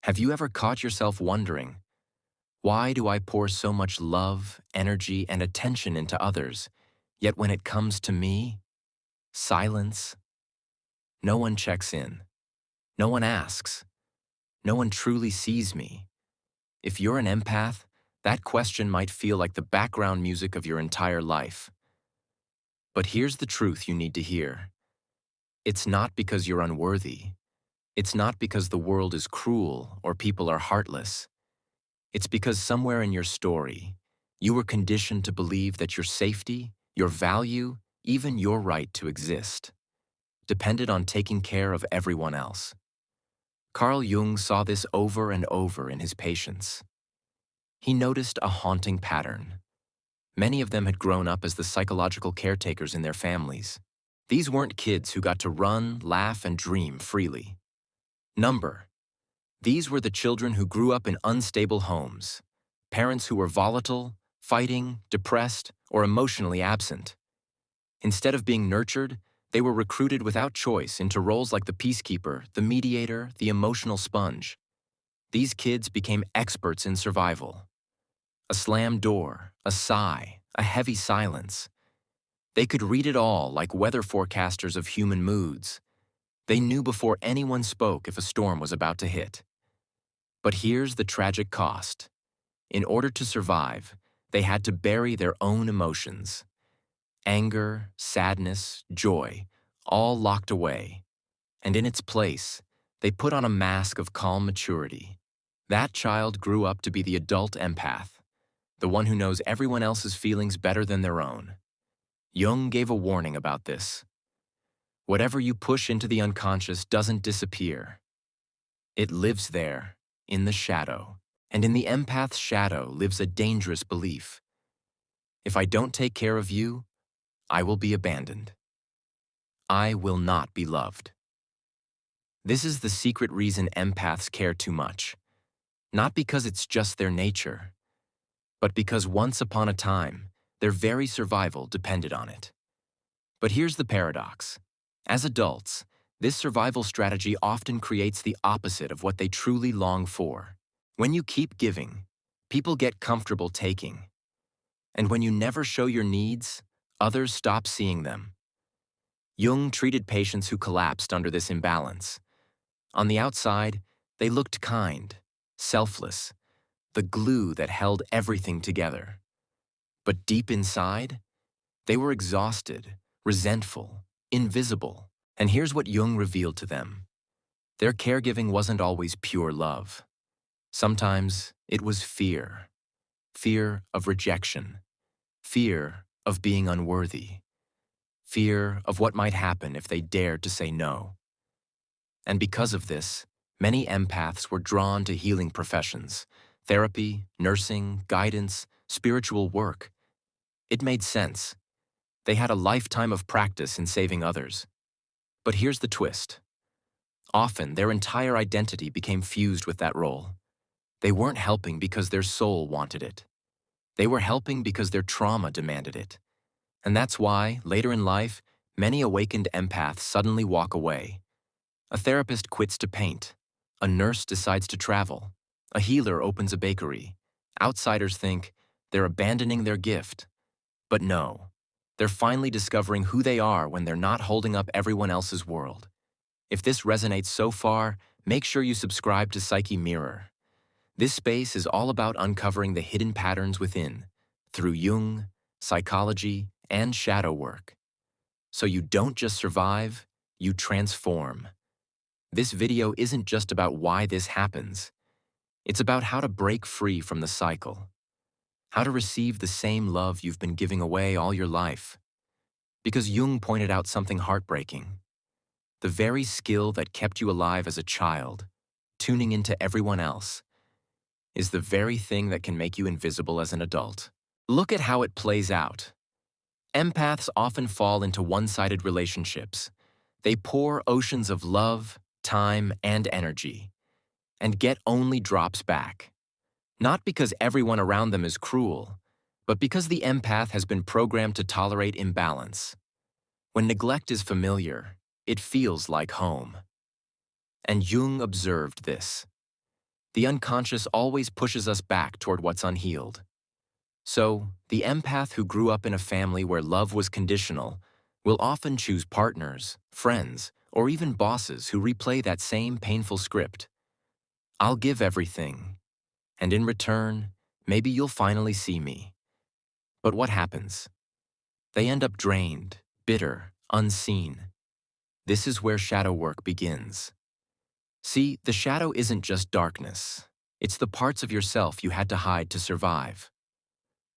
Have you ever caught yourself wondering, why do I pour so much love, energy, and attention into others, yet when it comes to me, silence? No one checks in. No one asks. No one truly sees me. If you're an empath, that question might feel like the background music of your entire life. But here's the truth you need to hear. It's not because you're unworthy. It's not because the world is cruel or people are heartless. It's because somewhere in your story, you were conditioned to believe that your safety, your value, even your right to exist, depended on taking care of everyone else. Carl Jung saw this over and over in his patients. He noticed a haunting pattern. Many of them had grown up as the psychological caretakers in their families. These weren't kids who got to run, laugh, and dream freely. Number. These were the children who grew up in unstable homes, parents who were volatile, fighting, depressed, or emotionally absent. Instead of being nurtured, they were recruited without choice into roles like the peacekeeper, the mediator, the emotional sponge. These kids became experts in survival. A slammed door, a sigh, a heavy silence. They could read it all like weather forecasters of human moods. They knew before anyone spoke if a storm was about to hit. But here's the tragic cost. In order to survive, they had to bury their own emotions. Anger, sadness, joy, all locked away. And in its place, they put on a mask of calm maturity. That child grew up to be the adult empath, the one who knows everyone else's feelings better than their own. Jung gave a warning about this. Whatever you push into the unconscious doesn't disappear. It lives there, in the shadow. And in the empath's shadow lives a dangerous belief. If I don't take care of you, I will be abandoned. I will not be loved. This is the secret reason empaths care too much. Not because it's just their nature, but because once upon a time, their very survival depended on it. But here's the paradox. As adults, this survival strategy often creates the opposite of what they truly long for. When you keep giving, people get comfortable taking. And when you never show your needs, others stop seeing them. Jung treated patients who collapsed under this imbalance. On the outside, they looked kind, selfless, the glue that held everything together. But deep inside, they were exhausted, resentful, invisible. And here's what Jung revealed to them. Their caregiving wasn't always pure love. Sometimes it was fear. Fear of rejection. Fear of being unworthy. Fear of what might happen if they dared to say no. And because of this, many empaths were drawn to healing professions, therapy, nursing, guidance, spiritual work. It made sense. They had a lifetime of practice in saving others. But here's the twist. Often, their entire identity became fused with that role. They weren't helping because their soul wanted it. They were helping because their trauma demanded it. And that's why, later in life, many awakened empaths suddenly walk away. A therapist quits to paint. A nurse decides to travel. A healer opens a bakery. Outsiders think they're abandoning their gift. But no, they're finally discovering who they are when they're not holding up everyone else's world. If this resonates so far, make sure you subscribe to Psyche Mirror. This space is all about uncovering the hidden patterns within, through Jung, psychology, and shadow work. So you don't just survive, you transform. This video isn't just about why this happens. It's about how to break free from the cycle. How to receive the same love you've been giving away all your life. Because Jung pointed out something heartbreaking. The very skill that kept you alive as a child, tuning into everyone else, is the very thing that can make you invisible as an adult. Look at how it plays out. Empaths often fall into one-sided relationships. They pour oceans of love, time, and energy, and get only drops back. Not because everyone around them is cruel, but because the empath has been programmed to tolerate imbalance. When neglect is familiar, it feels like home. And Jung observed this. The unconscious always pushes us back toward what's unhealed. So, the empath who grew up in a family where love was conditional will often choose partners, friends, or even bosses who replay that same painful script. I'll give everything, and in return, maybe you'll finally see me. But what happens? They end up drained, bitter, unseen. This is where shadow work begins. See, the shadow isn't just darkness. It's the parts of yourself you had to hide to survive.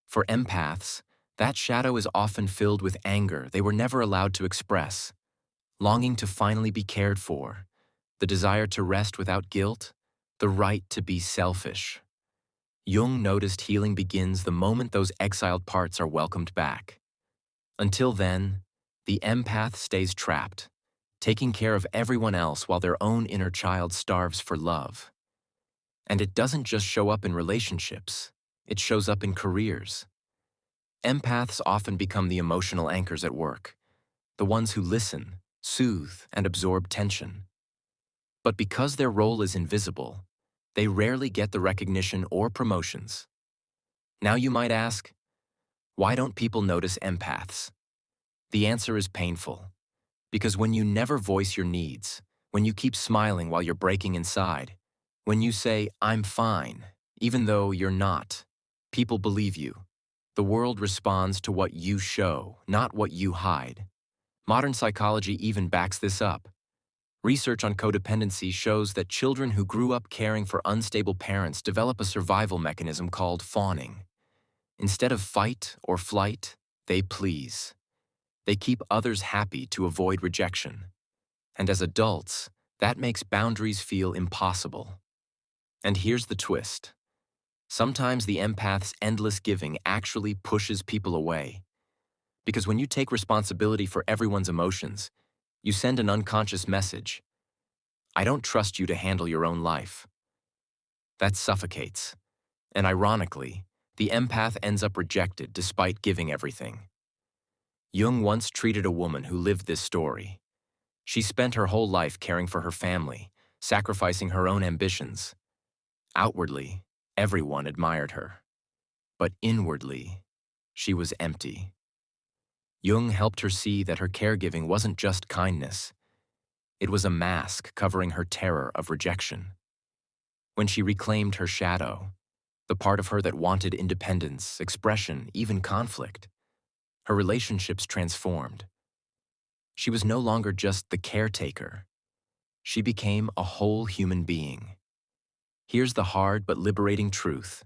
For empaths, that shadow is often filled with anger they were never allowed to express, longing to finally be cared for, the desire to rest without guilt, the right to be selfish. Jung noticed healing begins the moment those exiled parts are welcomed back. Until then, the empath stays trapped, taking care of everyone else while their own inner child starves for love. And it doesn't just show up in relationships, it shows up in careers. Empaths often become the emotional anchors at work, the ones who listen, soothe, and absorb tension. But because their role is invisible, they rarely get the recognition or promotions. Now you might ask, why don't people notice empaths? The answer is painful. Because when you never voice your needs, when you keep smiling while you're breaking inside, when you say, "I'm fine," even though you're not, people believe you. The world responds to what you show, not what you hide. Modern psychology even backs this up. Research on codependency shows that children who grew up caring for unstable parents develop a survival mechanism called fawning. Instead of fight or flight, they please. They keep others happy to avoid rejection. And as adults, that makes boundaries feel impossible. And here's the twist. Sometimes the empath's endless giving actually pushes people away. Because when you take responsibility for everyone's emotions, you send an unconscious message. I don't trust you to handle your own life. That suffocates. And ironically, the empath ends up rejected despite giving everything. Jung once treated a woman who lived this story. She spent her whole life caring for her family, sacrificing her own ambitions. Outwardly, everyone admired her. But inwardly, she was empty. Jung helped her see that her caregiving wasn't just kindness. It was a mask covering her terror of rejection. When she reclaimed her shadow, the part of her that wanted independence, expression, even conflict, her relationships transformed. She was no longer just the caretaker. She became a whole human being. Here's the hard but liberating truth.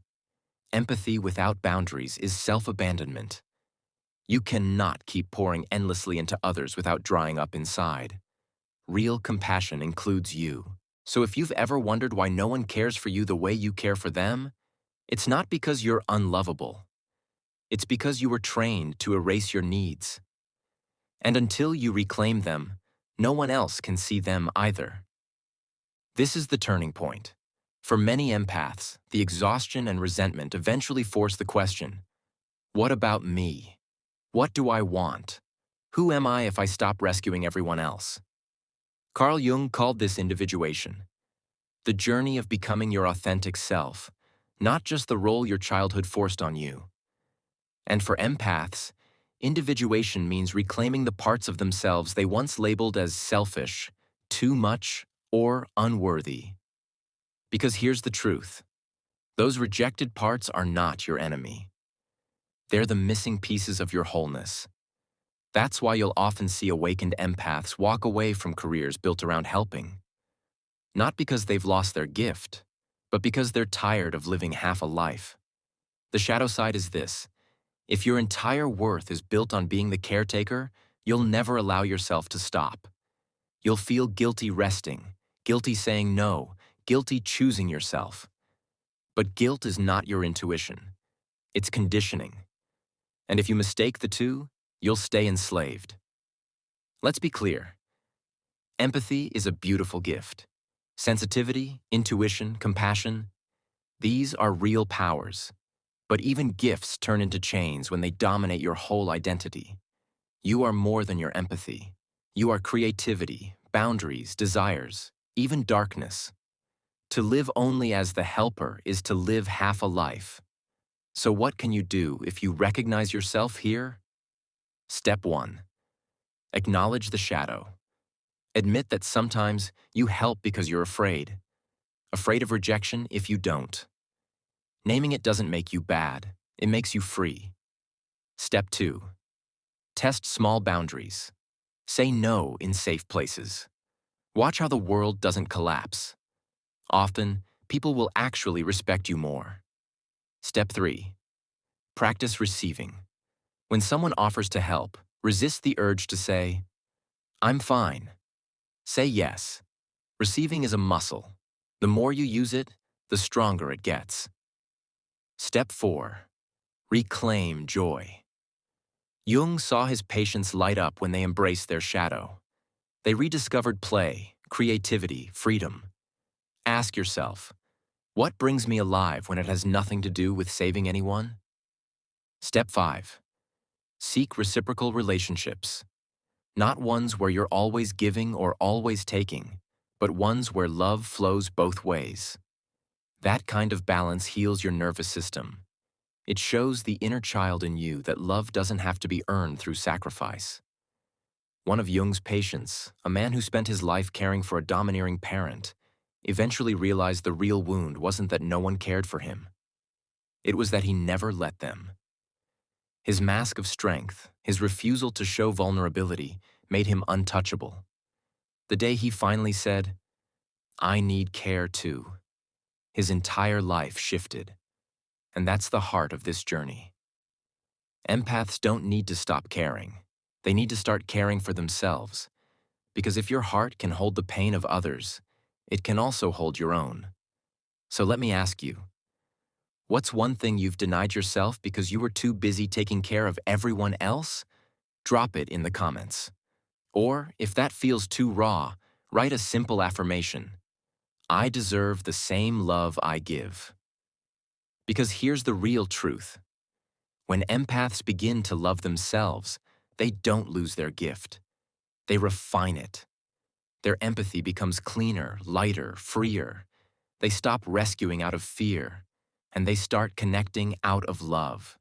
Empathy without boundaries is self-abandonment. You cannot keep pouring endlessly into others without drying up inside. Real compassion includes you. So if you've ever wondered why no one cares for you the way you care for them, it's not because you're unlovable. It's because you were trained to erase your needs. And until you reclaim them, no one else can see them either. This is the turning point. For many empaths, the exhaustion and resentment eventually force the question, what about me? What do I want? Who am I if I stop rescuing everyone else? Carl Jung called this individuation, the journey of becoming your authentic self, not just the role your childhood forced on you. And for empaths, individuation means reclaiming the parts of themselves they once labeled as selfish, too much, or unworthy. Because here's the truth. Those rejected parts are not your enemy. They're the missing pieces of your wholeness. That's why you'll often see awakened empaths walk away from careers built around helping. Not because they've lost their gift, but because they're tired of living half a life. The shadow side is this. If your entire worth is built on being the caretaker, you'll never allow yourself to stop. You'll feel guilty resting, guilty saying no, guilty choosing yourself. But guilt is not your intuition. It's conditioning. And if you mistake the two, you'll stay enslaved. Let's be clear. Empathy is a beautiful gift. Sensitivity, intuition, compassion, these are real powers. But even gifts turn into chains when they dominate your whole identity. You are more than your empathy. You are creativity, boundaries, desires, even darkness. To live only as the helper is to live half a life. So what can you do if you recognize yourself here? Step 1. Acknowledge the shadow. Admit that sometimes you help because you're afraid of rejection if you don't. Naming it doesn't make you bad, it makes you free. Step 2. Test small boundaries. Say no in safe places. Watch how the world doesn't collapse. Often, people will actually respect you more. Step 3. Practice receiving. When someone offers to help, resist the urge to say, "I'm fine." Say yes. Receiving is a muscle. The more you use it, the stronger it gets. Step 4. Reclaim joy. Jung saw his patients light up when they embraced their shadow. They rediscovered play, creativity, freedom. Ask yourself, what brings me alive when it has nothing to do with saving anyone? Step 5. Seek reciprocal relationships. Not ones where you're always giving or always taking, but ones where love flows both ways. That kind of balance heals your nervous system. It shows the inner child in you that love doesn't have to be earned through sacrifice. One of Jung's patients, a man who spent his life caring for a domineering parent, eventually realized the real wound wasn't that no one cared for him. It was that he never let them. His mask of strength, his refusal to show vulnerability, made him untouchable. The day he finally said, "I need care too," his entire life shifted. And that's the heart of this journey. Empaths don't need to stop caring. They need to start caring for themselves. Because if your heart can hold the pain of others, it can also hold your own. So let me ask you, what's one thing you've denied yourself because you were too busy taking care of everyone else? Drop it in the comments. Or, if that feels too raw, write a simple affirmation. I deserve the same love I give. Because here's the real truth. When empaths begin to love themselves, they don't lose their gift. They refine it. Their empathy becomes cleaner, lighter, freer. They stop rescuing out of fear, and they start connecting out of love.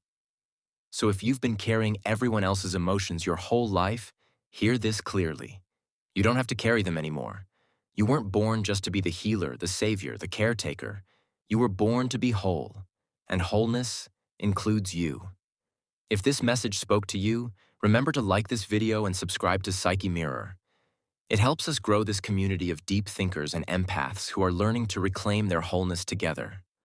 So if you've been carrying everyone else's emotions your whole life, hear this clearly. You don't have to carry them anymore. You weren't born just to be the healer, the savior, the caretaker. You were born to be whole, and wholeness includes you. If this message spoke to you, remember to like this video and subscribe to Psyche Mirror. It helps us grow this community of deep thinkers and empaths who are learning to reclaim their wholeness together.